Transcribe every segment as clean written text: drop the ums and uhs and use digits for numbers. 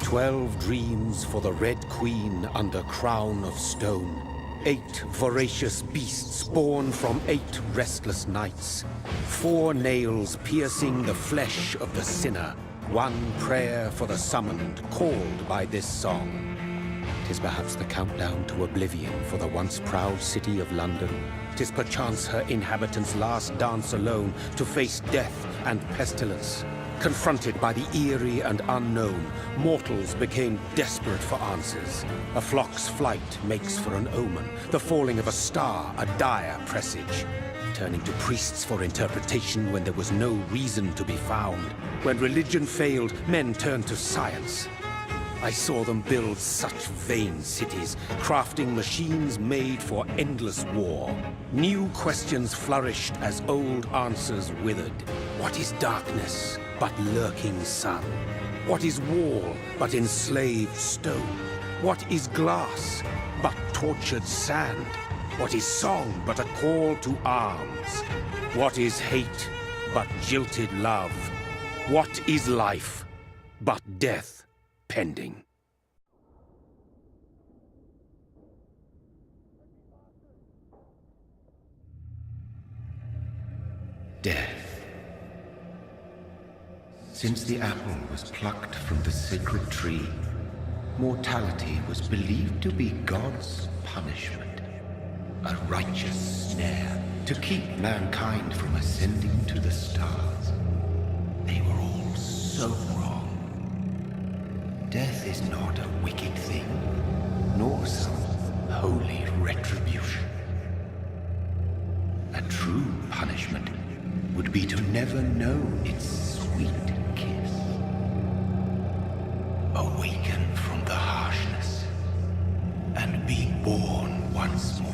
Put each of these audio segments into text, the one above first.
12 dreams for the Red Queen under crown of stone. 8 voracious beasts born from 8 restless nights. 4 nails piercing the flesh of the sinner. 1 prayer for the summoned, called by this song. 'Tis perhaps the countdown to oblivion for the once proud city of London. 'Tis perchance her inhabitants' last dance alone to face death and pestilence. Confronted by the eerie and unknown, mortals became desperate for answers. A flock's flight makes for an omen, the falling of a star a dire presage. Turning to priests for interpretation when there was no reason to be found. When religion failed, men turned to science. I saw them build such vain cities, crafting machines made for endless war. New questions flourished as old answers withered. What is darkness but lurking sun? What is wall but enslaved stone? What is glass but tortured sand? What is song but a call to arms? What is hate but jilted love? What is life but death pending? Death. Since the apple was plucked from the sacred tree, mortality was believed to be God's punishment, a righteous snare to keep mankind from ascending to the stars. They were all so wrong. Death is not a wicked thing, nor some holy retribution. A true punishment would be to never know its sweet kiss. Awaken from the harshness and be born once more.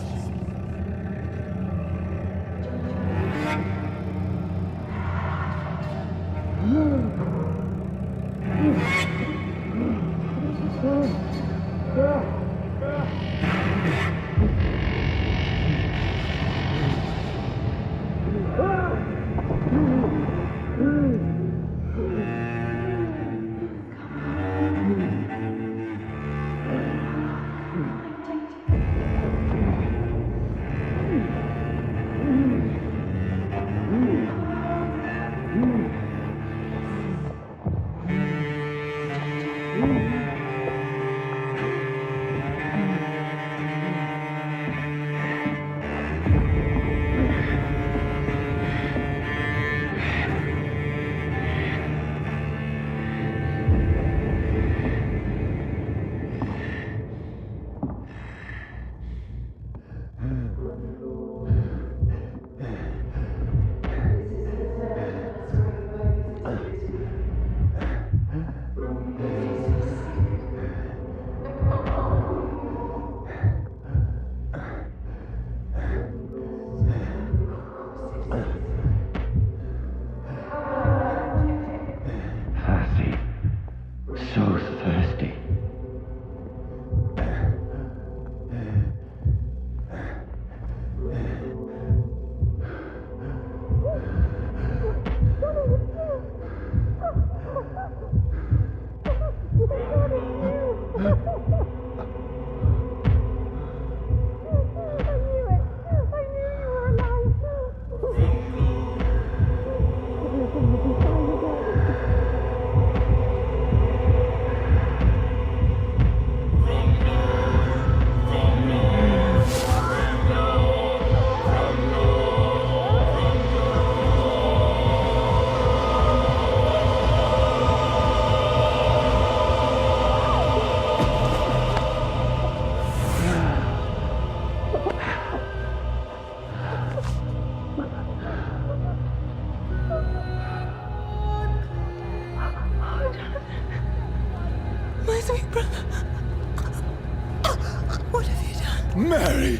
Mary!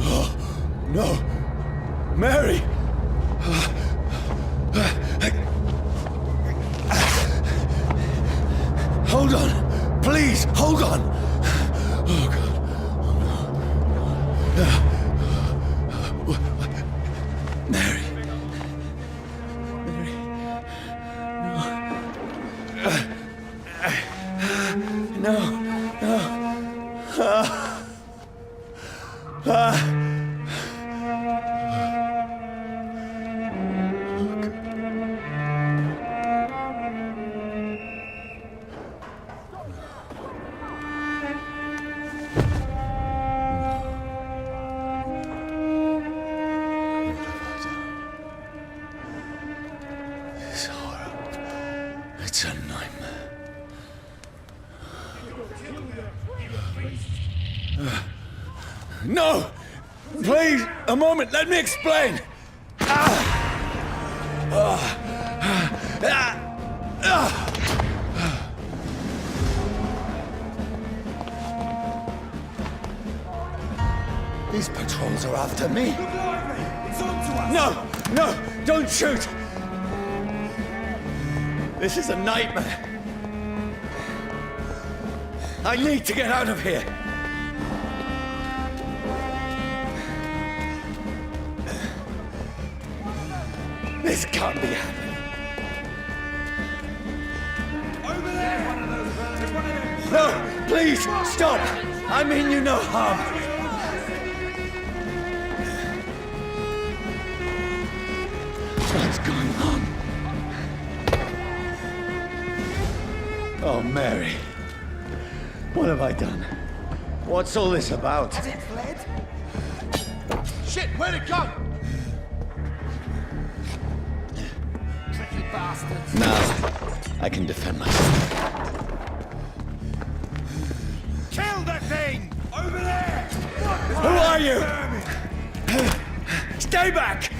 Oh, no! Mary! Hold on! Please, hold on! Oh, God. Oh, no. Mary. Mary. No. No! Please, a moment, let me explain! These patrols are after me. It's onto us! No! No! Don't shoot! This is a nightmare. I need to get out of here. This can't be happening. Over there! One of those. Take one of them. No! Please, stop! I mean you no harm. What's going on? Oh, Mary. What have I done? What's all this about? Has it fled? Shit, where'd it go? Tricky bastards. Now, I can defend myself. Kill that thing! Over there! Who are you? Stay back!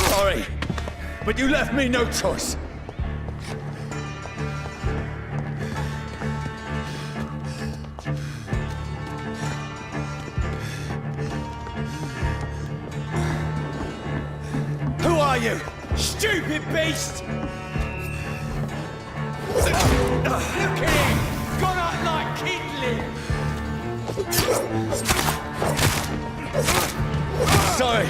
Sorry, but you left me no choice. Who are you? Stupid beast! Look at him! Gone out like kindling! Sorry.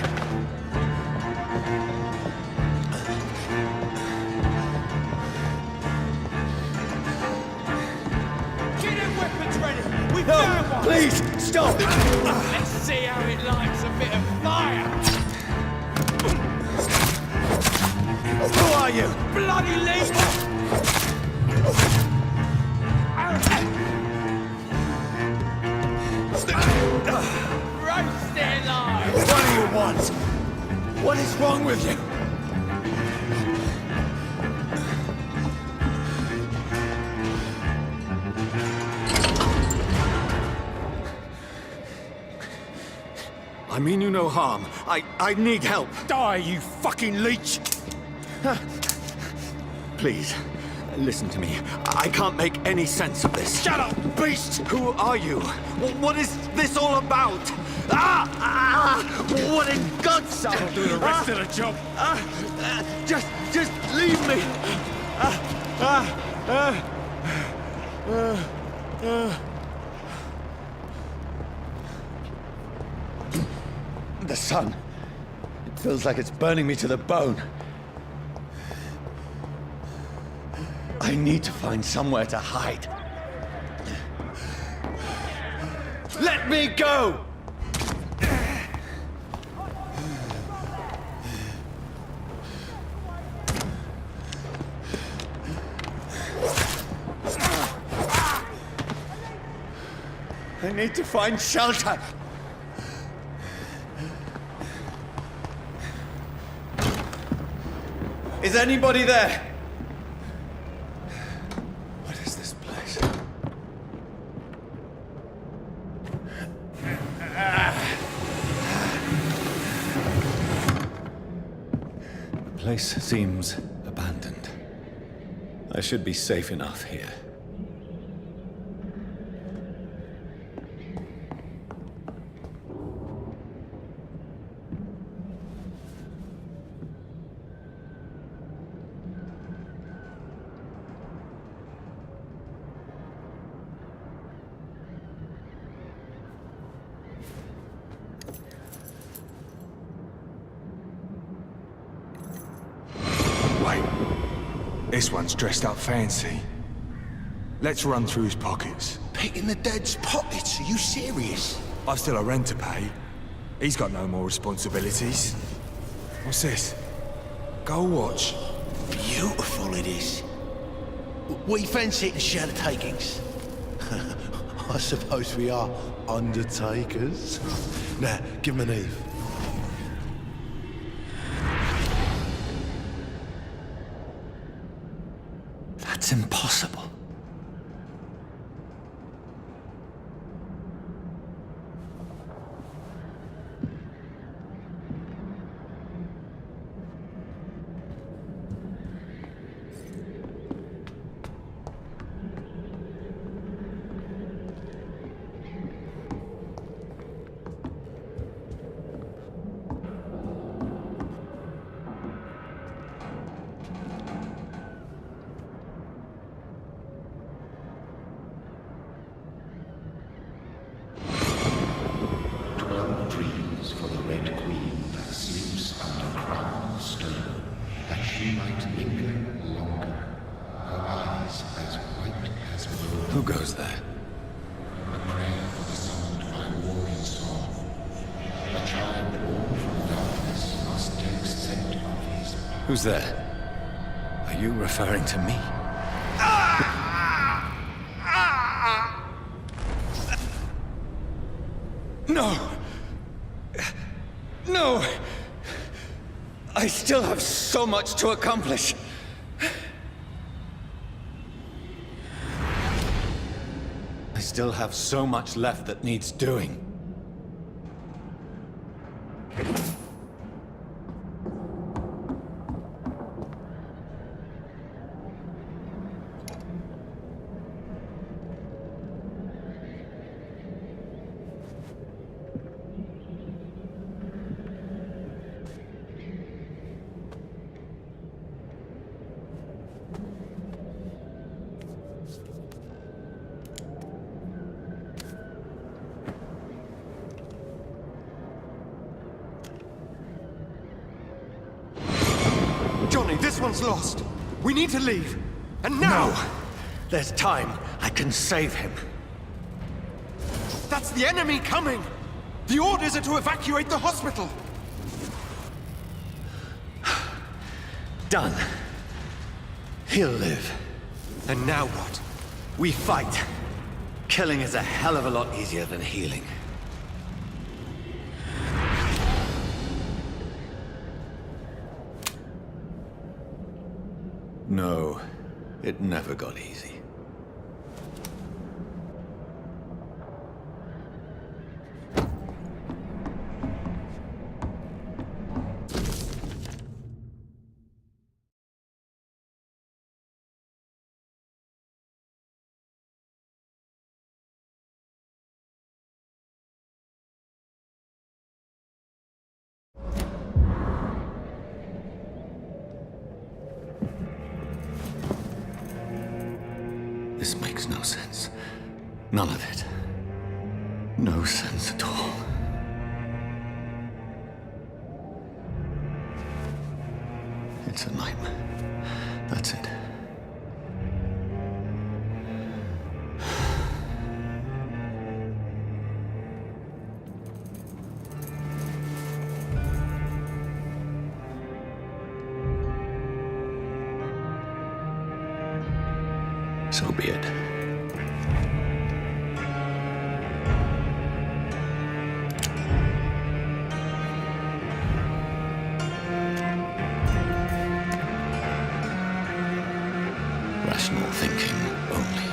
Get them weapons ready! We No, found one! please, stop! Let's see how it likes a bit of fire! Who are you? Bloody leech! Roast it alive! What do you want? What is wrong with you? I mean you no harm. I need help. Die, you fucking leech! Please, listen to me. I can't make any sense of this. Shut up, beast! Who are you? What is this all about? What in God's name? I'll do the rest of the job. Just leave me. The sun. It feels like it's burning me to the bone. I need to find somewhere to hide. Let me go! I need to find shelter. Is anybody there? What is this place? The place seems abandoned. I should be safe enough here. This one's dressed up fancy. Let's run through his pockets. Picking the dead's pockets? Are you serious? I've still a rent to pay. He's got no more responsibilities. What's this? Gold watch. Beautiful it is. We fancy it and share the takings. I suppose we are undertakers. Now, give him an Eve. That's impossible. Who's there? Are you referring to me? No! No! I still have so much to accomplish. I still have so much left that needs doing. Johnny, this one's lost. We need to leave. And now! No! There's time. I can save him. That's the enemy coming! The orders are to evacuate the hospital! Done. He'll live. And now what? We fight. Killing is a hell of a lot easier than healing. No, it never got easy. This makes no sense. None of it. No sense at all. It's a nightmare. That's it. So be it. Rational thinking only.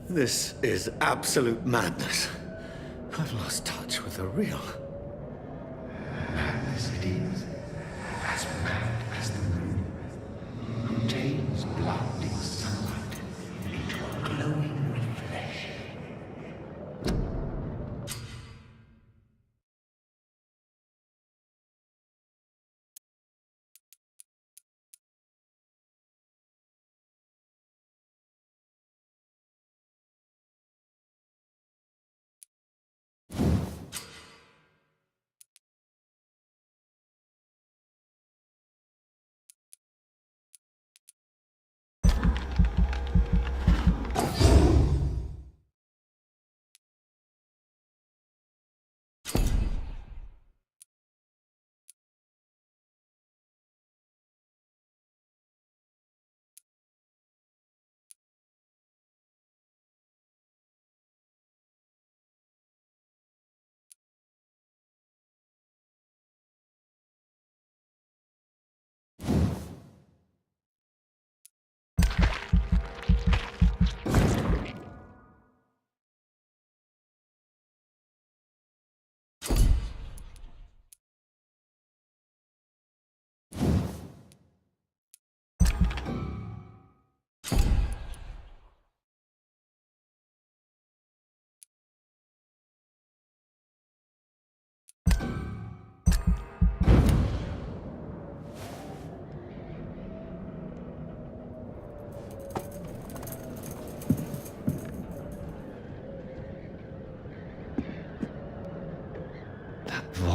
This is absolute madness. I've lost touch with the real. Madness it is, as mad as the moon, who tames blinding sunlight into a glowing reflection.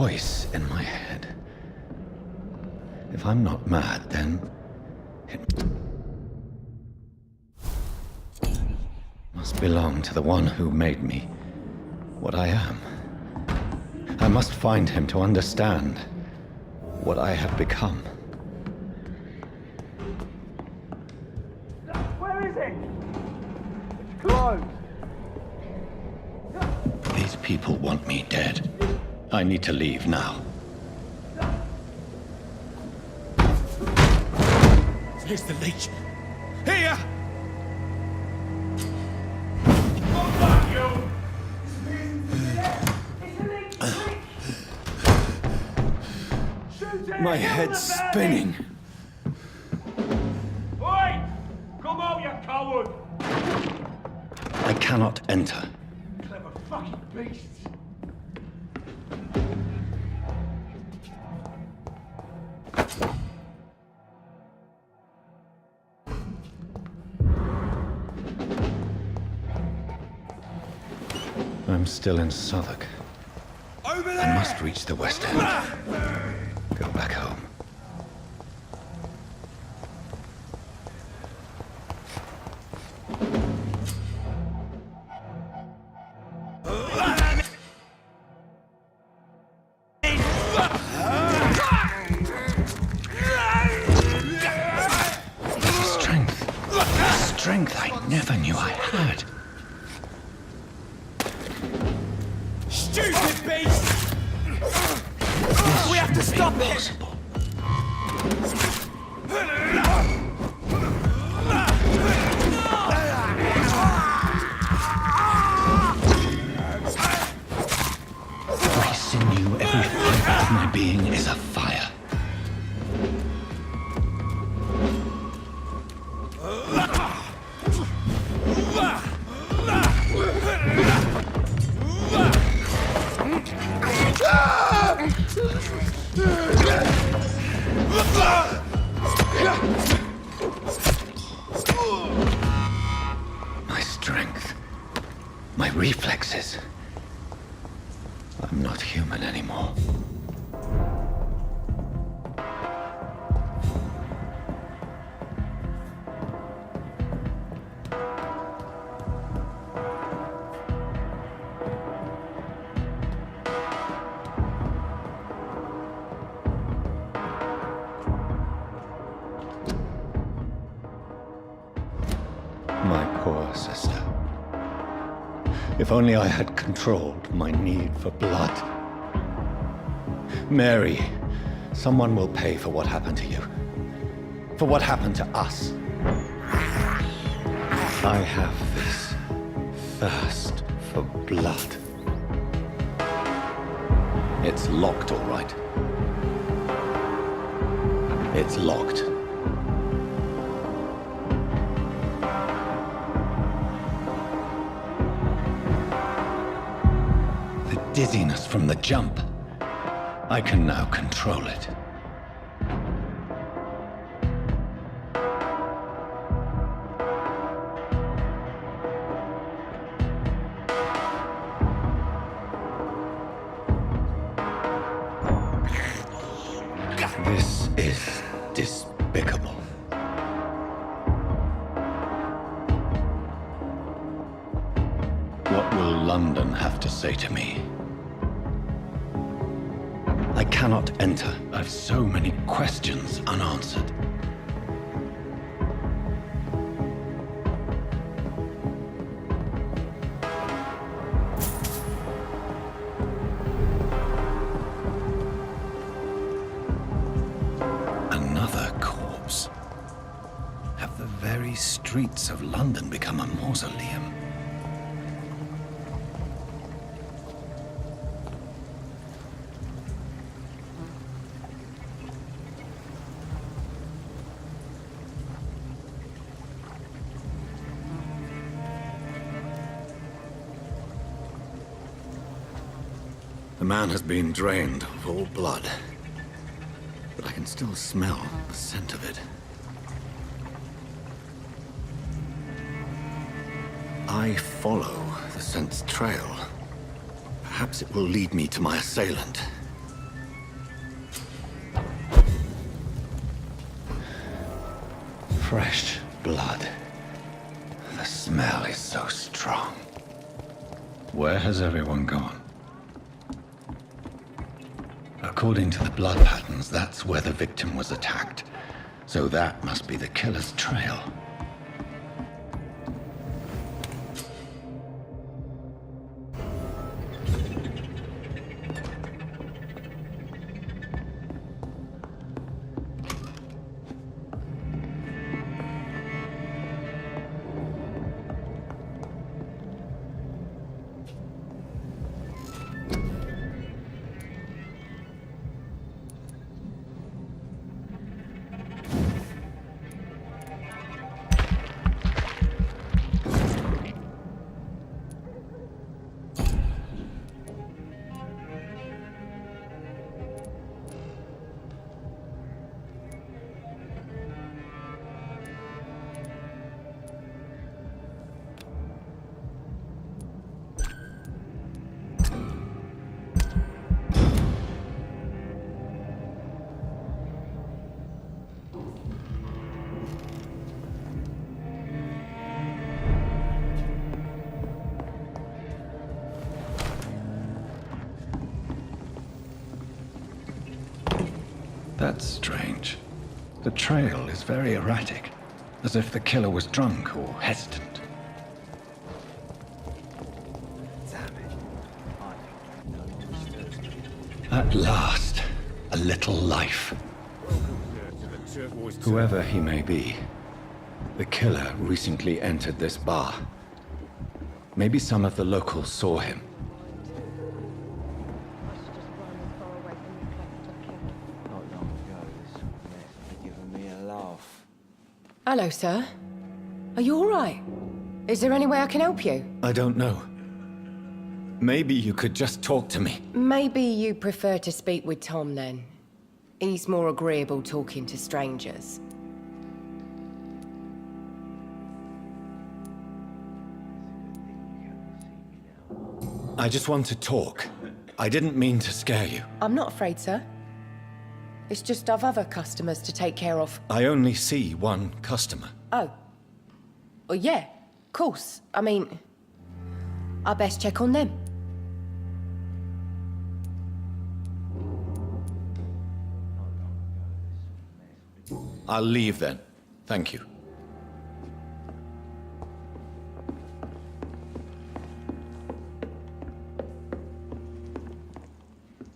voice in my head. If I'm not mad, then it must belong to the one who made me what I am. I must find him to understand what I have become. Where is it? It's closed. These people want me dead. I need to leave now. Here's the leech. Here! My head's spinning. Oi! Come out, you coward! I cannot enter. Clever fucking beasts! I'm still in Southwark. Over I there! must reach the West End. Go back home. Strength I never knew I had. Stupid beast! We have to stop it! Every sinew, every fibre of my being is afire. My strength, my reflexes. I'm not human anymore. My poor sister. If only I had controlled my need for blood. Mary, someone will pay for what happened to you. For what happened to us. I have this thirst for blood. It's locked, all right. It's locked. Dizziness from the jump. I can now control it. This is despicable. What will London have to say to me? I cannot enter. I've so many questions unanswered. Another corpse. Have the very streets of London become a mausoleum? The man has been drained of all blood, but I can still smell the scent of it. I follow the scent's trail. Perhaps it will lead me to my assailant. Fresh blood. The smell is so strong. Where has everyone gone? According to the blood patterns, that's where the victim was attacked. So that must be the killer's trail. That's strange. The trail is very erratic, as if the killer was drunk or hesitant. At last, a little life. Whoever he may be, the killer recently entered this bar. Maybe some of the locals saw him. Hello, sir. Are you all right? Is there any way I can help you? I don't know. Maybe you could just talk to me. Maybe you prefer to speak with Tom, then. He's more agreeable talking to strangers. I just want to talk. I didn't mean to scare you. I'm not afraid, sir. It's just I've other customers to take care of. I only see one customer. Oh. Well, yeah, of course. I mean, I best check on them. I'll leave then. Thank you.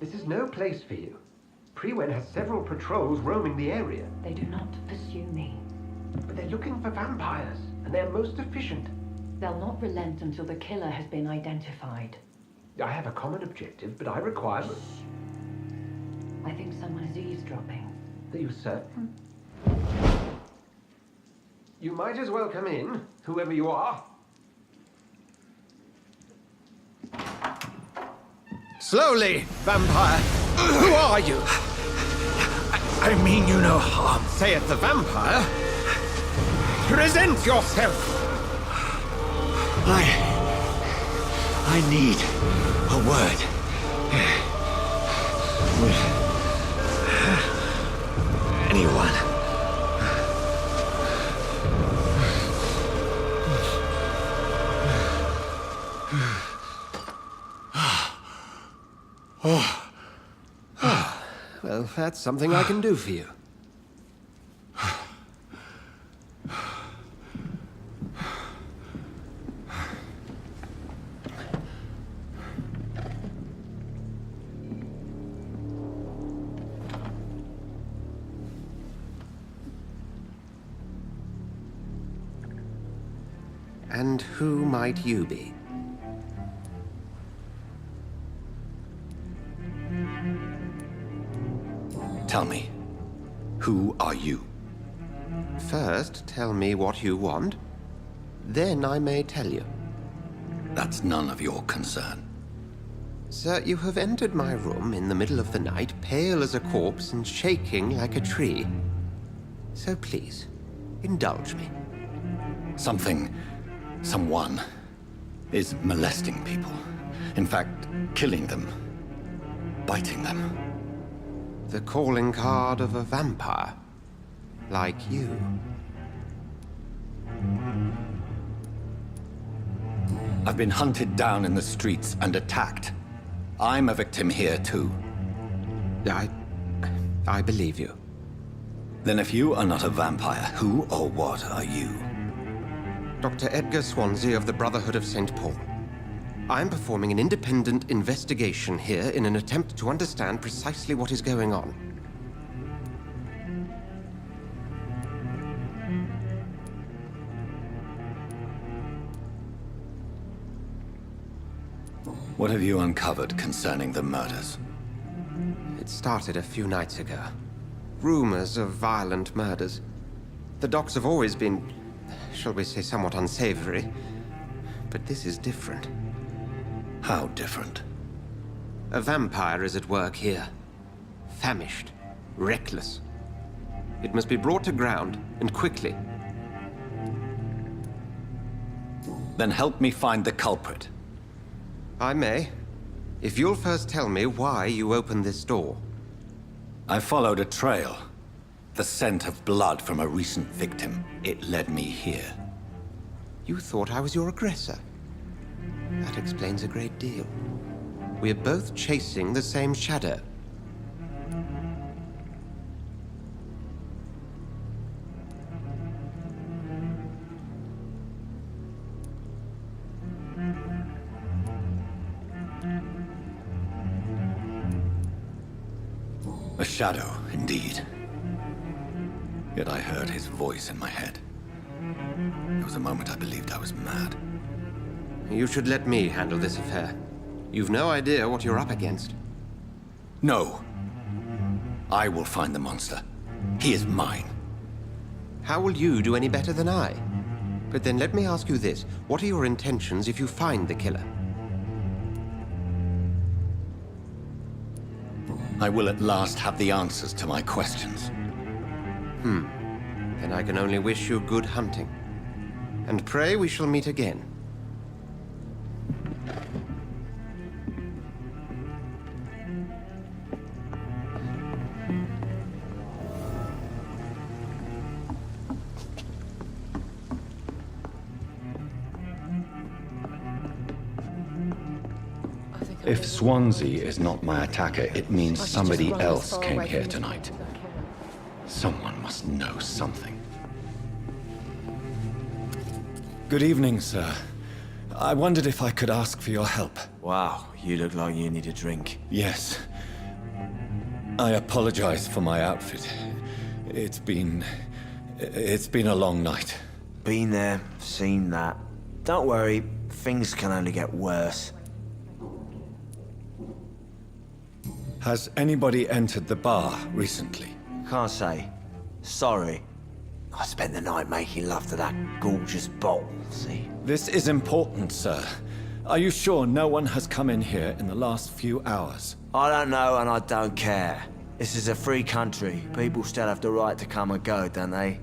This is no place for you. Prewen has several patrols roaming the area. They do not pursue me. But they're looking for vampires, and they're most efficient. They'll not relent until the killer has been identified. I have a common objective, but I require... I think someone is eavesdropping. Are you certain? You might as well come in, whoever you are. Slowly, vampire! Who are you? I mean you no harm. Saith the vampire. Present yourself! I need a word. With anyone. Well, that's something I can do for you. And who might you be? Tell me, who are you? First, tell me what you want. Then I may tell you. That's none of your concern. Sir, you have entered my room in the middle of the night, pale as a corpse and shaking like a tree. So please, indulge me. Someone is molesting people. In fact, killing them. Biting them. The calling card of a vampire. Like you. I've been hunted down in the streets and attacked. I'm a victim here too. I believe you. Then if you are not a vampire, who or what are you? Dr. Edgar Swansea of the Brotherhood of St. Paul. I'm performing an independent investigation here in an attempt to understand precisely what is going on. What have you uncovered concerning the murders? It started a few nights ago. Rumors of violent murders. The docks have always been, shall we say, somewhat unsavory. But this is different. How different? A vampire is at work here. Famished. Reckless. It must be brought to ground, and quickly. Then help me find the culprit. I may. If you'll first tell me why you opened this door. I followed a trail. The scent of blood from a recent victim. It led me here. You thought I was your aggressor. That explains a great deal. We're both chasing the same shadow. A shadow, indeed. Yet I heard his voice in my head. There was a moment I believed I was mad. You should let me handle this affair. You've no idea what you're up against. No. I will find the monster. He is mine. How will you do any better than I? But then let me ask you this. What are your intentions if you find the killer? I will at last have the answers to my questions. Then I can only wish you good hunting. And pray we shall meet again. If Swansea is not my attacker, it means somebody else came here tonight. Someone must know something. Good evening, sir. I wondered if I could ask for your help. Wow, you look like you need a drink. Yes. I apologize for my outfit. It's been a long night. Been there, seen that. Don't worry, things can only get worse. Has anybody entered the bar recently? Can't say. Sorry. I spent the night making love to that gorgeous bottle, see? This is important, sir. Are you sure no one has come in here in the last few hours? I don't know and I don't care. This is a free country. People still have the right to come and go, don't they?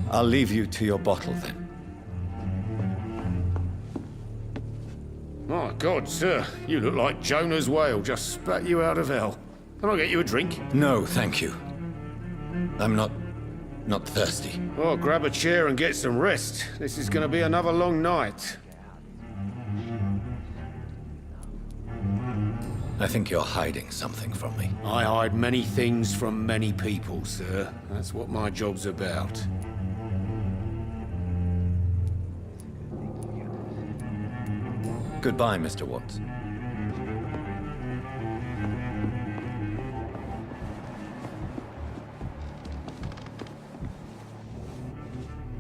I'll leave you to your bottle then. My God, sir, you look like Jonah's whale just spat you out of hell. Can I get you a drink? No, thank you. I'm not thirsty. Oh, grab a chair and get some rest. This is going to be another long night. I think you're hiding something from me. I hide many things from many people, sir. That's what my job's about. Goodbye, Mr. Watts.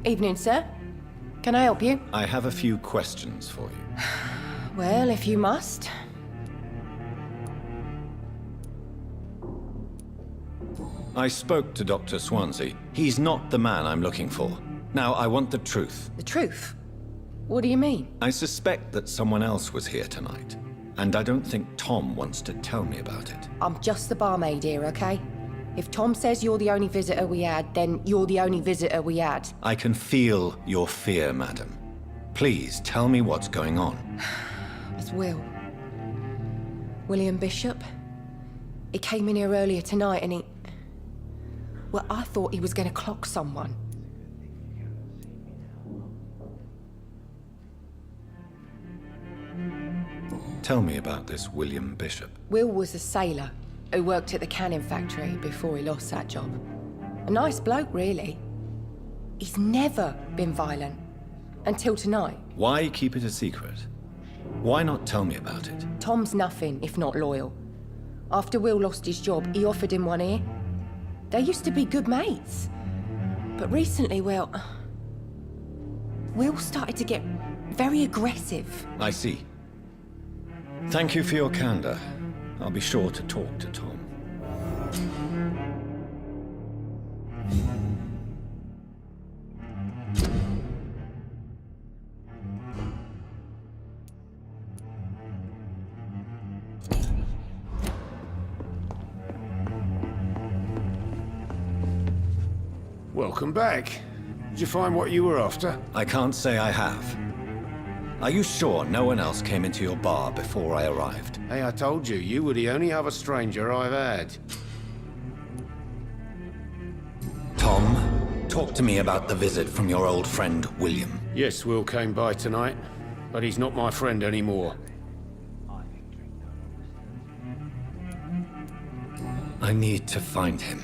Evening, sir. Can I help you? I have a few questions for you. Well, if you must. I spoke to Dr. Swansea. He's not the man I'm looking for. Now, I want the truth. The truth? What do you mean? I suspect that someone else was here tonight. And I don't think Tom wants to tell me about it. I'm just the barmaid here, okay? If Tom says you're the only visitor we had, then you're the only visitor we had. I can feel your fear, madam. Please, tell me what's going on. It's Will. William Bishop. He came in here earlier tonight and he... Well, I thought he was going to clock someone. Tell me about this William Bishop. Will was a sailor who worked at the canning factory before he lost that job. A nice bloke, really. He's never been violent. Until tonight. Why keep it a secret? Why not tell me about it? Tom's nothing if not loyal. After Will lost his job, he offered him one ear. They used to be good mates. But recently, Will started to get very aggressive. I see. Thank you for your candor. I'll be sure to talk to Tom. Welcome back. Did you find what you were after? I can't say I have. Are you sure no one else came into your bar before I arrived? Hey, I told you, you were the only other stranger I've had. Tom, talk to me about the visit from your old friend, William. Yes, Will came by tonight, but he's not my friend anymore. I need to find him.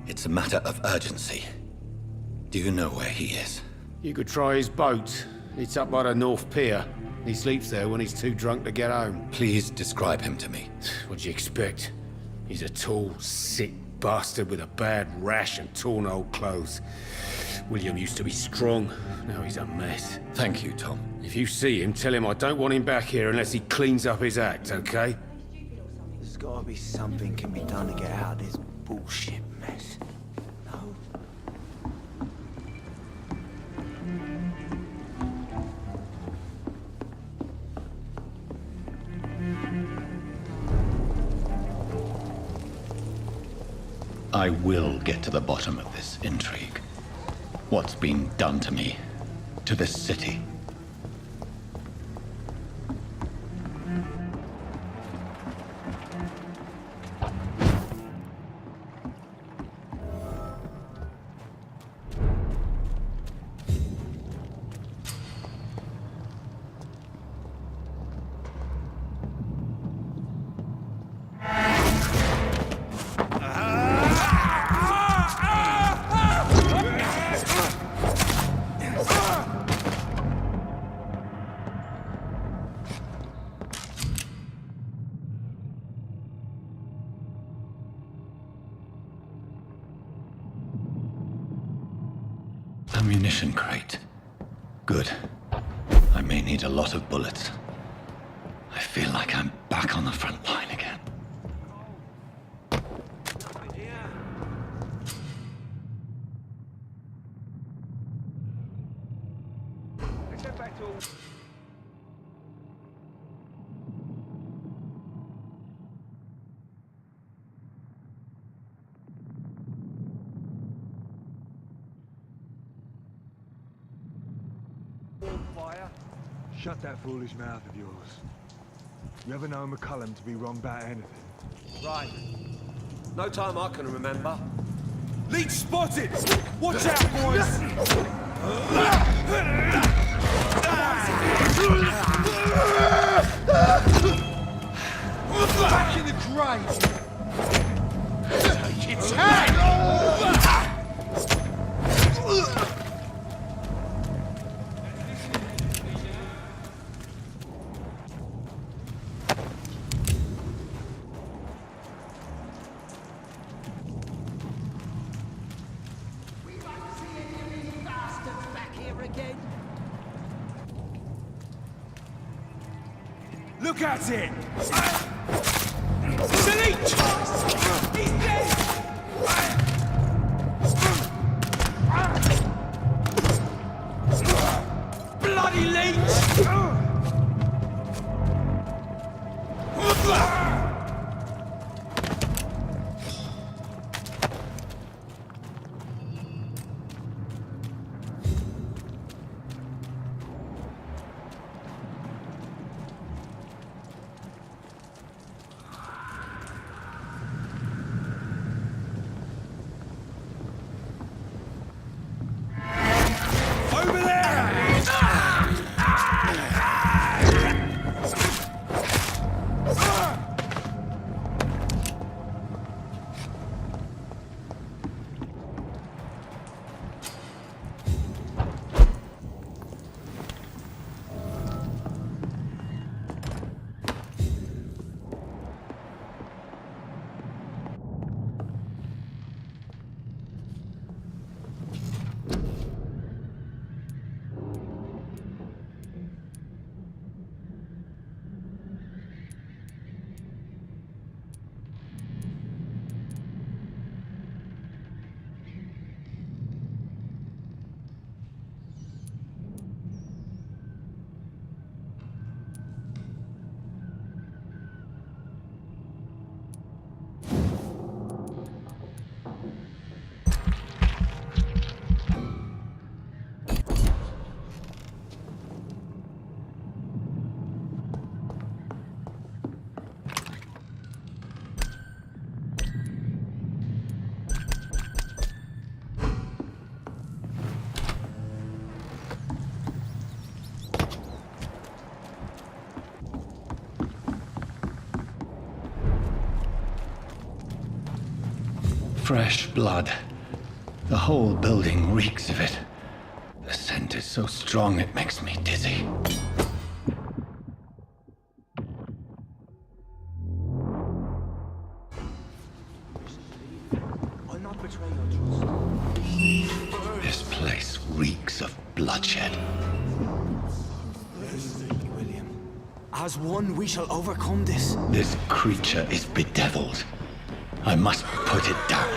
It's a matter of urgency. Do you know where he is? You could try his boat. It's up by the North Pier. He sleeps there when he's too drunk to get home. Please describe him to me. What'd you expect? He's a tall, sick bastard with a bad rash and torn old clothes. William used to be strong. Now he's a mess. Thank you, Tom. If you see him, tell him I don't want him back here unless he cleans up his act, okay? There's gotta be something can be done to get out of this bullshit mess. No? I will get to the bottom of this intrigue. What's been done to me, to this city. Ammunition crate. Good. I may need a lot of bullets. I feel like I'm back on the front line again. Shut that foolish mouth of yours. You ever know McCullum to be wrong about anything? Right. No time I can remember. Leech spotted! Watch out, boys! Back in the grave! Take its head! Look at it! It's a leech! He's dead! Bloody leech! Over there! fresh blood. The whole building reeks of it. The scent is so strong it makes me dizzy. I'll not betray your trust. This place reeks of bloodshed. William. As one, we shall overcome this. This creature is bedeviled. I must put it down.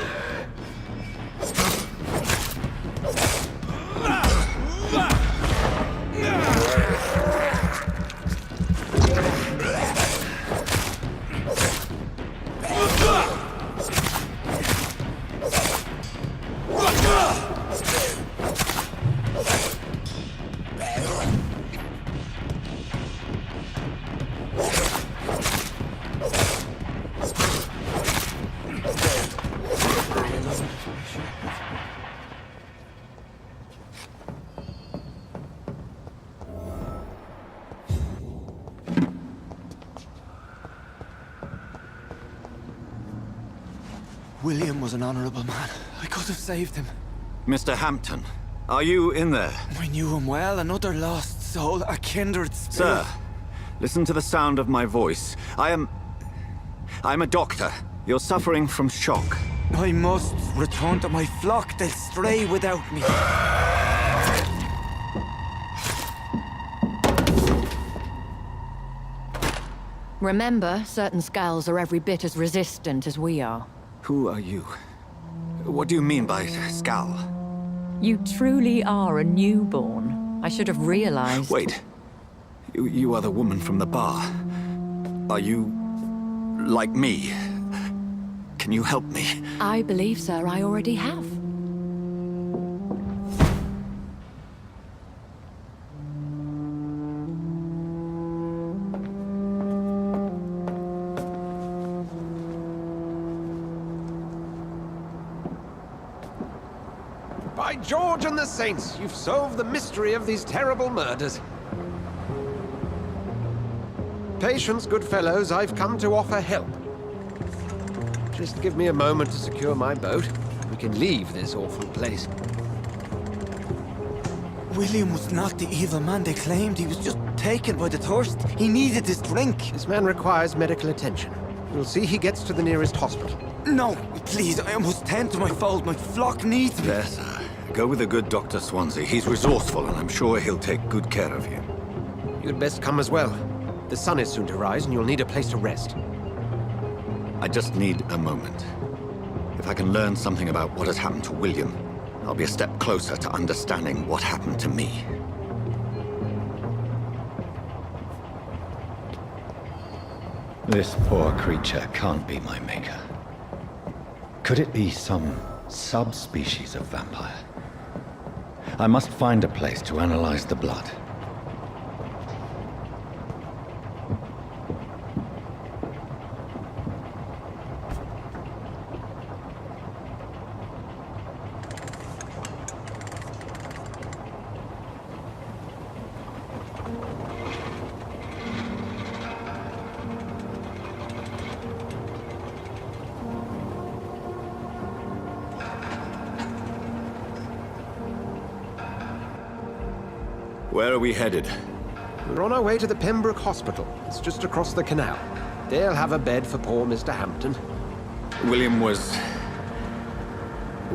William was an honorable man. I could have saved him. Mr. Hampton, are you in there? I knew him well, another lost soul, a kindred spirit. Sir, listen to the sound of my voice. I'm a doctor. You're suffering from shock. I must return to my flock. They'll stray without me. Remember, certain skulls are every bit as resistant as we are. Who are you? What do you mean by skull? You truly are a newborn. I should have realized. Wait. You are the woman from the bar. Are you like me? Can you help me? I believe, sir, I already have. By George and the Saints, you've solved the mystery of these terrible murders. Patience, good fellows, I've come to offer help. Just give me a moment to secure my boat. We can leave this awful place. William was not the evil man they claimed. He was just taken by the thirst. He needed this drink. This man requires medical attention. We'll see he gets to the nearest hospital. No, please, I must tend to my fold. My flock needs me. There, sir. Go with the good Dr. Swansea. He's resourceful, and I'm sure he'll take good care of you. You'd best come as well. The sun is soon to rise, and you'll need a place to rest. I just need a moment. If I can learn something about what has happened to William, I'll be a step closer to understanding what happened to me. This poor creature can't be my maker. Could it be some subspecies of vampire? I must find a place to analyze the blood. Where are we headed? We're on our way to the Pembroke Hospital. It's just across the canal. They'll have a bed for poor Mr. Hampton. William was...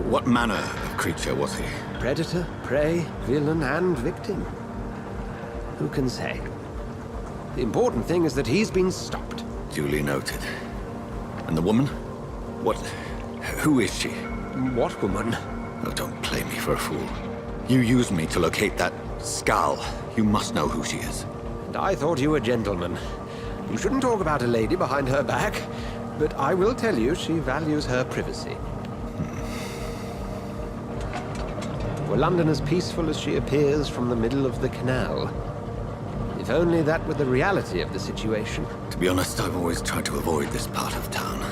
what manner of creature was he? Predator, prey, villain, and victim. Who can say? The important thing is that he's been stopped. Duly noted. And the woman? What... who is she? What woman? Oh, don't play me for a fool. You used me to locate that skull. You must know who she is. And I thought you a gentleman. You shouldn't talk about a lady behind her back, but I will tell you she values her privacy. Were London as peaceful as she appears from the middle of the canal? If only that were the reality of the situation. To be honest, I've always tried to avoid this part of town.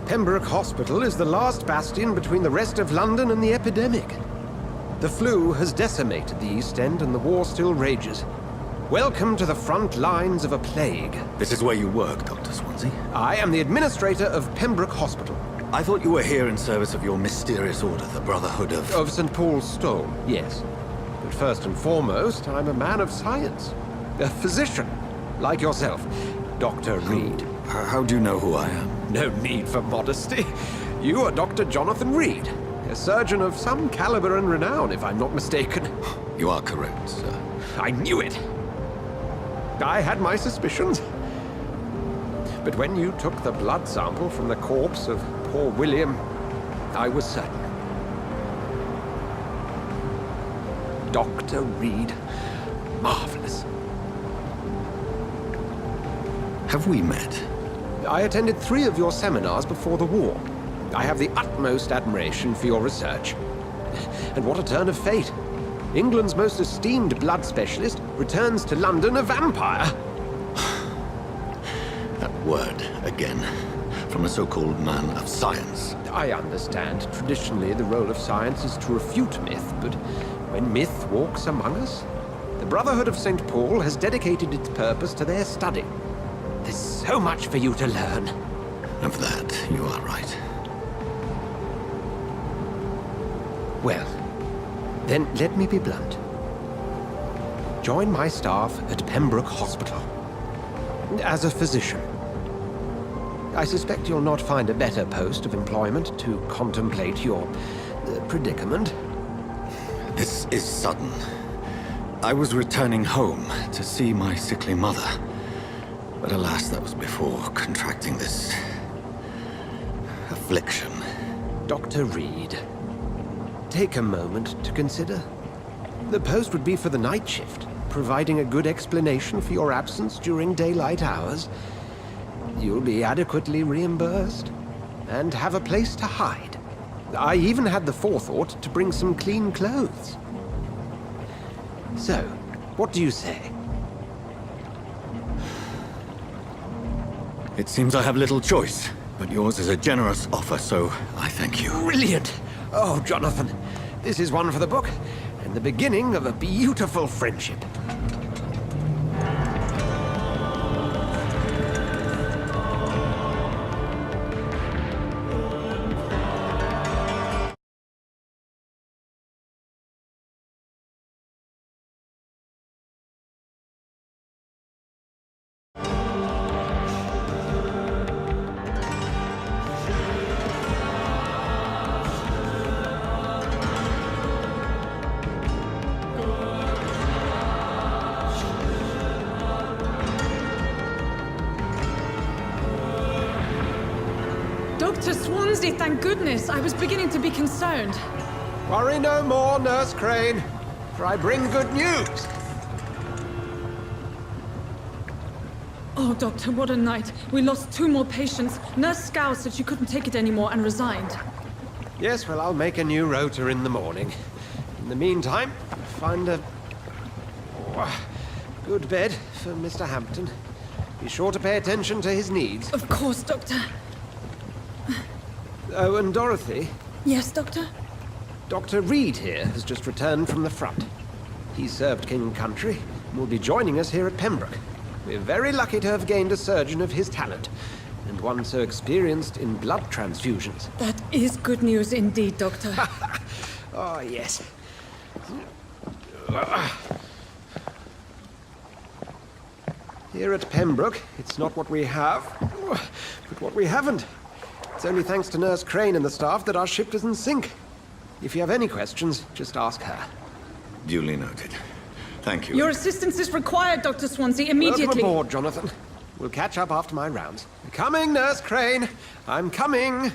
Pembroke Hospital is the last bastion between the rest of London and the epidemic. The flu has decimated the East End and the war still rages. Welcome to the front lines of a plague. This is where you work, Dr. Swansea? I am the administrator of Pembroke Hospital. I thought you were here in service of your mysterious order, the Brotherhood of... Of St. Paul's Stone, yes. But first and foremost, I'm a man of science. A physician, like yourself. Dr. Reid. How do you know who I am? No need for modesty. You are Dr. Jonathan Reid, a surgeon of some caliber and renown, if I'm not mistaken. You are correct, sir. I knew it. I had my suspicions. But when you took the blood sample from the corpse of poor William, I was certain. Dr. Reid. Marvelous. Have we met? I attended 3 of your seminars before the war. I have the utmost admiration for your research. And what a turn of fate. England's most esteemed blood specialist returns to London a vampire. That word, again. From a so-called man of science. I understand. Traditionally, the role of science is to refute myth, but when myth walks among us, the Brotherhood of St. Paul has dedicated its purpose to their study. There's so much for you to learn. Of that, you are right. Well, then let me be blunt. Join my staff at Pembroke Hospital. As a physician. I suspect you'll not find a better post of employment to contemplate your predicament. This is sudden. I was returning home to see my sickly mother. But alas, that was before contracting this... affliction. Dr. Reid, take a moment to consider. The post would be for the night shift, providing a good explanation for your absence during daylight hours. You'll be adequately reimbursed, and have a place to hide. I even had the forethought to bring some clean clothes. So, what do you say? It seems I have little choice, but yours is a generous offer, so I thank you. Brilliant! Oh, Jonathan, this is one for the book, and the beginning of a beautiful friendship. Dr. Swansea, thank goodness. I was beginning to be concerned. Worry no more, Nurse Crane, for I bring good news. Oh, Doctor, what a night. We lost 2 more patients. Nurse Scow said she couldn't take it anymore and resigned. Yes, well, I'll make a new rota in the morning. In the meantime, find a good bed for Mr. Hampton. Be sure to pay attention to his needs. Of course, Doctor. Oh, and Dorothy? Yes, Doctor? Dr. Reid here has just returned from the front. He served King and Country and will be joining us here at Pembroke. We're very lucky to have gained a surgeon of his talent, and one so experienced in blood transfusions. That is good news indeed, Doctor. Oh, yes. Here at Pembroke, it's not what we have, but what we haven't. It's only thanks to Nurse Crane and the staff that our ship doesn't sink. If you have any questions, just ask her. Duly noted. Thank you. Your assistance is required, Dr. Swansea, immediately. Welcome aboard, Jonathan. We'll catch up after my rounds. Coming, Nurse Crane. I'm coming.